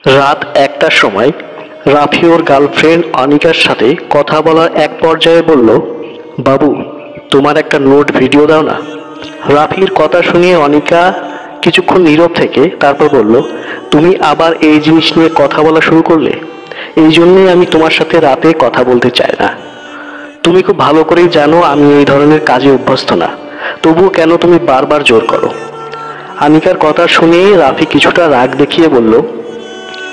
রাত ১টার সময় রাফি ওর গার্লফ্রেন্ড অনিকার সাথে কথা বলার এক পর্যায়ে বলল, বাবু তোমার একটা নোট ভিডিও দাও না। রাফির কথা শুনে অনিকা কিছুক্ষণ নীরব থেকে তারপর বলল, তুমি আবার এই জিনিস নিয়ে কথা বলা শুরু করলে। এই জন্যই আমি তোমার সাথে রাতে কথা বলতে চাই না। তুমি খুব ভালো করেই জানো আমি এই ধরনের কাজে অভ্যস্ত না, তবুও কেন তুমি বারবার জোর করো। আনিকার কথা শুনে রাফি কিছুটা রাগ দেখিয়ে বলল,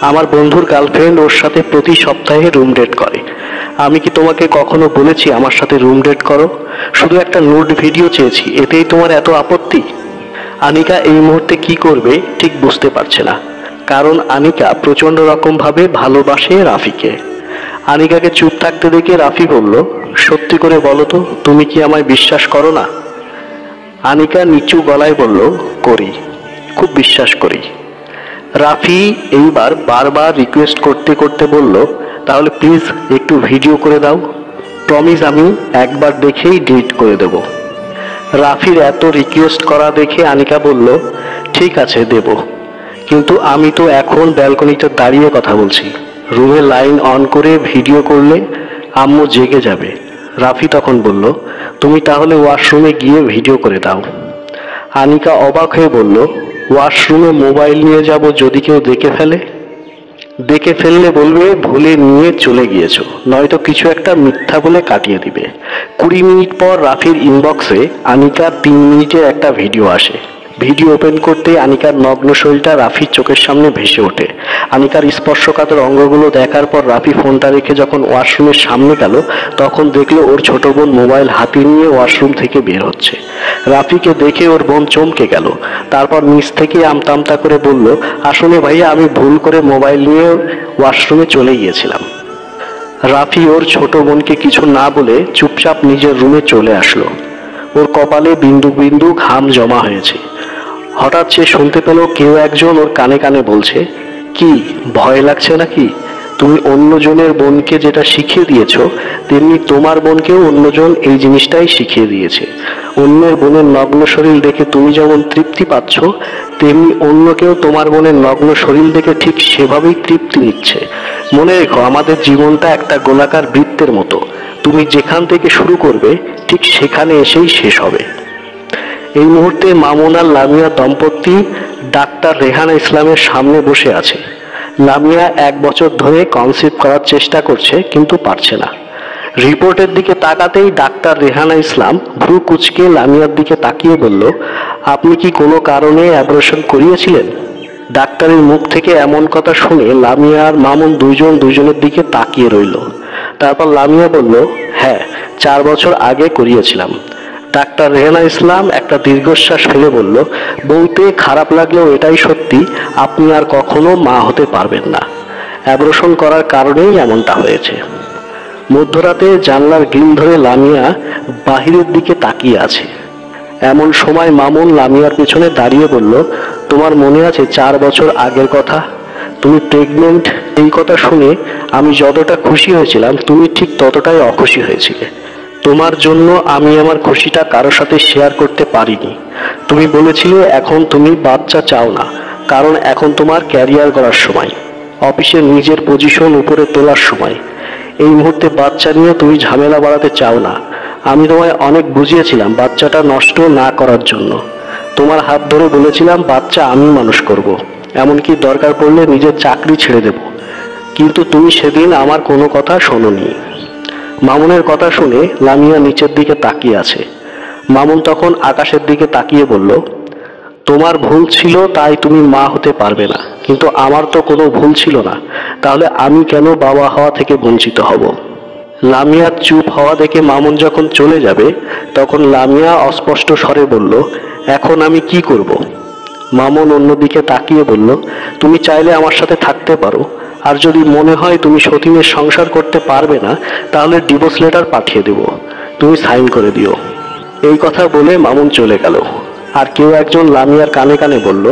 আমার বন্ধুর গার্লফ্রেন্ড ওর সাথে প্রতি সপ্তাহে রুম ডেট করে। আমি কি তোমাকে কখনো বলেছি আমার সাথে রুম ডেট করো? শুধু একটা নোট ভিডিও চেয়েছি, এতেই তোমার এত আপত্তি? আনিকা এই মুহূর্তে কি করবে ঠিক বুঝতে পারছে না, কারণ আনিকা প্রচন্ড রকমভাবে ভালোবাসে রাফিকে। আনিকাকে চুপ থাকতে দেখে রাফি বলল, সত্যি করে বলো তো, তুমি কি আমায় বিশ্বাস করো না? আনিকা নিচু গলায় বলল, করি, খুব বিশ্বাস করি। রাফি এইবার বারবার রিকোয়েস্ট করতে করতে বলল, তাহলে প্লিজ একটু ভিডিও করে দাও, প্রমিস আমি একবার দেখেই ডিলিট করে দেব। রাফির এত রিকোয়েস্ট করা দেখে আনিকা বলল, ঠিক আছে দেব, কিন্তু আমি তো এখন ব্যালকনিতে দাঁড়িয়ে কথা বলছি, রুমে লাইন অন করে ভিডিও করলে আম্মু জেগে যাবে। রাফি তখন বলল, তুমি তাহলে ওয়াশরুমে গিয়ে ভিডিও করে দাও। আনিকা অবাক হয়ে বলল, ওয়াশরুমে মোবাইল নিয়ে যাব যদি কেউ দেখে ফেলে? দেখে ফেললে বলবে ভুলে নিয়ে চলে গিয়েছো, নয়তো কিছু একটা মিথ্যা বলে কাটিয়ে দিবে। ২০ মিনিট পর রাফির ইনবক্সে আনিকার ৩ মিনিটের একটা ভিডিও আসে। ভিডিও ওপেন করতে আনিকার নগ্ন শরীরটা রাফির চোখের সামনে ভেসে ওঠে। আনিকার স্পর্শকাতর অঙ্গগুলো দেখার পর রাফি ফোনটা রেখে যখন ওয়াশরুমের সামনে গেল, তখন দেখলো ওর ছোট বোন মোবাইল হাতে নিয়ে ওয়াশরুম থেকে বের হচ্ছে। রাফিকে দেখে ওর বোন চমকে গেল, তারপর নিচ থেকে আমতা আমতা করে বলল, আসলে ভাইয়া আমি ভুল করে মোবাইল নিয়ে ওয়াশরুমে চলে গিয়েছিলাম। রাফি ওর ছোট বোনকে কিছু না বলে চুপচাপ নিজের রুমে চলে আসলো। ওর কপালে বিন্দু বিন্দু ঘাম জমা হয়েছে। হঠাৎ সে শুনতে পেল কেউ একজন ওর কানে কানে বলছে, কি ভয় লাগছে নাকি? তুমি অন্যজনের বোনকে যেটা শিখিয়ে দিয়েছো, তেমনি তোমার বোনকেও অন্যজন এই জিনিসটাই শিখিয়ে দিয়েছে। অন্যের বোনের নগ্ন শরীর দেখে তুমি যেমন তৃপ্তি পাচ্ছ, তেমনি অন্য কেউ তোমার বোনের নগ্ন শরীর দেখে ঠিক সেভাবেই তৃপ্তি নিচ্ছে। মনে রেখো, আমাদের জীবনটা একটা গোলাকার বৃত্তের মতো, তুমি যেখান থেকে শুরু করবে ঠিক সেখানে এসেই শেষ হবে। এই মুহূর্তে মামুন আর লামিয়া দম্পতি ডাক্তার রেহানা ইসলামের সামনে বসে আছে। লামিয়া ১ বছর ধরে কনসিভ করার চেষ্টা করছে, কিন্তু পারছে না। রিপোর্টের দিকে তাকাতেই ডাক্তার রেহানা ইসলাম ভ্রু কুঁচকে লামিয়ার দিকে তাকিয়ে বলল, আপনি কি কোনো কারণে অ্যাবর্শন করিয়েছিলেন? ডাক্তারের মুখ থেকে এমন কথা শুনে লামিয়া আর মামুন দুজনের দিকে তাকিয়ে রইল। তারপর লামিয়া বলল, হ্যাঁ ৪ বছর আগে করিয়েছিলাম। ডাক্তার রেহানা ইসলাম একটা দীর্ঘশ্বাস ফেলে বলল, বলতে খারাপ লাগলেও এটাই সত্যি, আপনি আর কখনো মা হতে পারবেন না। অ্যাবর্শন করার কারণেই এমনটা হয়েছে। মধ্যরাতে জানলার গ্রিল ধরে লামিয়া বাহিরের দিকে তাকিয়ে আছে। এমন সময় মামুন লামিয়ার পেছনে দাঁড়িয়ে বলল, তোমার মনে আছে ৪ বছর আগের কথা? তুমি প্রেগনেন্ট। এই কথা শুনে আমি যতটা খুশি হয়েছিলাম, তুমি ঠিক ততটাই অখুশি হয়েছিলে। তোমার জন্য আমি আমার খুশিটা কারোর সাথে শেয়ার করতে পারিনি। তুমি বলেছিলে এখন তুমি বাচ্চা চাও না, কারণ এখন তোমার ক্যারিয়ার করার সময়, অফিসে নিজের পজিশন উপরে তোলার সময়। এই মুহূর্তে বাচ্চা নিয়ে তুমি ঝামেলা বাড়াতে চাও না। আমি তোমায় অনেক বুঝিয়েছিলাম বাচ্চাটা নষ্ট না করার জন্য। তোমার হাত ধরে বলেছিলাম বাচ্চা আমি মানুষ করব, এমনকি দরকার পড়লে নিজের চাকরি ছেড়ে দেব, কিন্তু তুমি সেদিন আমার কোনো কথা শোনোনি। মামুনের কথা শুনে লামিয়া নিচের দিকে তাকিয়ে আছে। মামুন তখন আকাশের দিকে তাকিয়ে বলল, তোমার ভুল ছিল তাই তুমি মা হতে পারবে না, কিন্তু আমার তো কোনো ভুল ছিল না, তাহলে আমি কেন বাবা হওয়া থেকে বঞ্চিত হব? লামিয়া চুপ হওয়া দেখে মামুন যখন চলে যাবে, তখন লামিয়া অস্পষ্ট স্বরে বলল, এখন আমি কি করব? মামুন অন্যদিকে তাকিয়ে বলল, তুমি চাইলে আমার সাথে থাকতে পারো, আর যদি মনে হয় তুমি সতীনের সংসার করতে পারবে না, তাহলে ডিভোর্স লেটার পাঠিয়ে দেব, তুমি সাইন করে দিও। এই কথা বলে মামুন চলে গেল। আর কেউ একজন লামিয়ার কানে কানে বলল,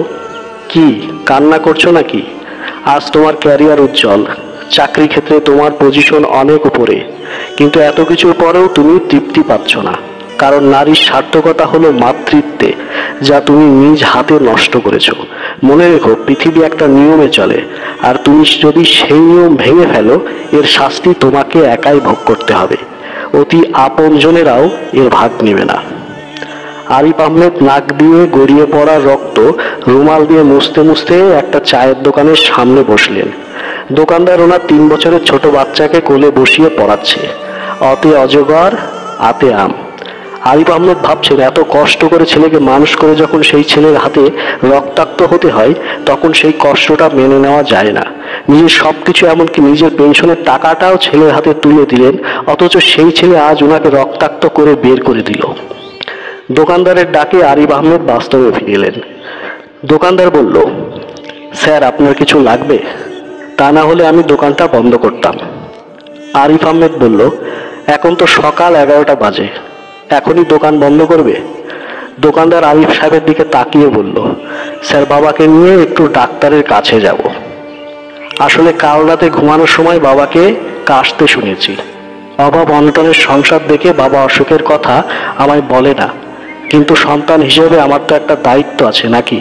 কি কান্না করছো নাকি? আজ তোমার ক্যারিয়ার উজ্জ্বল, চাকরি ক্ষেত্রে তোমার পজিশন অনেক উপরে, কিন্তু এত কিছুর পরেও তুমি তৃপ্তি পাচ্ছ না। কারণ নারীর সার্থকতা হলো মাতৃত্বে, যা তুমি নিজ হাতে নষ্ট করেছো। মনে রেখো, পৃথিবী একটা নিয়মে চলে, আর তুমি যদি সেই নিয়ম ভেঙে ফেলো, এর শাস্তি তোমাকে একাই ভোগ করতে হবে। অতি আপনজনেরাও এর ভাগ নেবে না। আরিফ আহমেদ নাক দিয়ে গড়িয়ে পড়া রক্ত রুমাল দিয়ে মুছতে মুছতে একটা চায়ের দোকানের সামনে বসলেন। দোকানদার ওনার 3 বছরের ছোট বাচ্চাকে কোলে বসিয়ে পড়াচ্ছে। অতে অজগর আতে আম। আরিফ আহমেদ ভাবছেন, এত কষ্ট করে ছেলেকে মানুষ করে যখন সেই ছেলের হাতে রক্তাক্ত হতে হয়, তখন সেই কষ্টটা মেনে নেওয়া যায় না। নিজের সবকিছু, এমনকি নিজের পেনশনের টাকাটাও ছেলের হাতে তুলে দিলেন, অথচ সেই ছেলে আজ ওনাকে রক্তাক্ত করে বের করে দিল। দোকানদারের ডাকে আরিফ আহমেদ বাস্তবে ফিরে এলেন। দোকানদার বলল, স্যার, আপনার কিছু লাগবে? তা না হলে আমি দোকানটা বন্ধ করতাম। আরিফ আহমেদ বলল, এখন তো সকাল 11টা বাজে, এখনই দোকান বন্ধ করবে? দোকানদার আরিফ সাহেবের দিকে তাকিয়ে বলল, স্যার, বাবাকে নিয়ে একটু ডাক্তারের কাছে যাব। আসলে কাল রাতে ঘুমানোর সময় বাবাকে কাশতে শুনেছি। অভাব অনটনের সংসার দেখে বাবা অসুখের কথা আমায় বলে না, কিন্তু সন্তান হিসেবে আমার তো একটা দায়িত্ব আছে নাকি?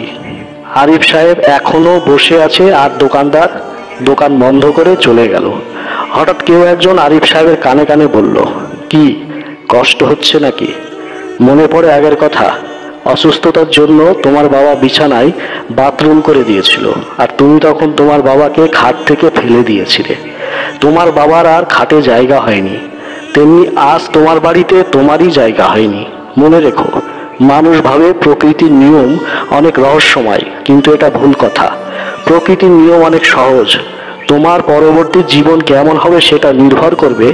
আরিফ সাহেব এখনো বসে আছে, আর দোকানদার দোকান বন্ধ করে চলে গেল। হঠাৎ কেউ একজন আরিফ সাহেবের কানে কানে বলল, কি কষ্ট হচ্ছে নাকি? মনে পড়ে আগের কথা, অসুস্থতার জন্য তোমার বাবা বিছানায় বাথরুম করে দিয়েছিল, আর তুমি তখন তোমার বাবাকে খাট থেকে ফেলে দিয়েছিলে। তোমার বাবার আর খাটে জায়গা হয়নি, তেমনি আজ তোমার বাড়িতে তোমারই জায়গা হয়নি। মনে রেখো, মানুষ ভাবে প্রকৃতির নিয়ম অনেক রহস্যময়, কিন্তু এটা ভুল কথা। প্রকৃতির নিয়ম অনেক সহজ। তোমার পরবর্তী জীবন কেমন হবে সেটা নির্ভর করবে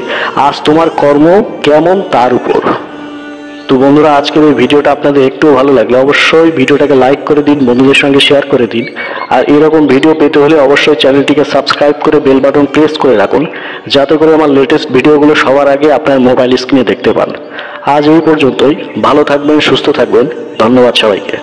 আজ তোমার কর্ম কেমন তার উপর। তো বন্ধুরা, আজকের এই ভিডিওটা আপনাদের একটু ভালো লাগলে অবশ্যই ভিডিওটাকে লাইক করে দিন, বন্ধুদের সঙ্গে শেয়ার করে দিন। আর এরকম ভিডিও পেতে হলে অবশ্যই চ্যানেলটিকে সাবস্ক্রাইব করে বেল বাটন প্রেস করে রাখুন, যাতে করে আমার লেটেস্ট ভিডিওগুলো সবার আগে আপনার মোবাইল স্ক্রিনে দেখতে পান। আজ এই পর্যন্তই। ভালো থাকবেন, সুস্থ থাকবেন। ধন্যবাদ সবাইকে।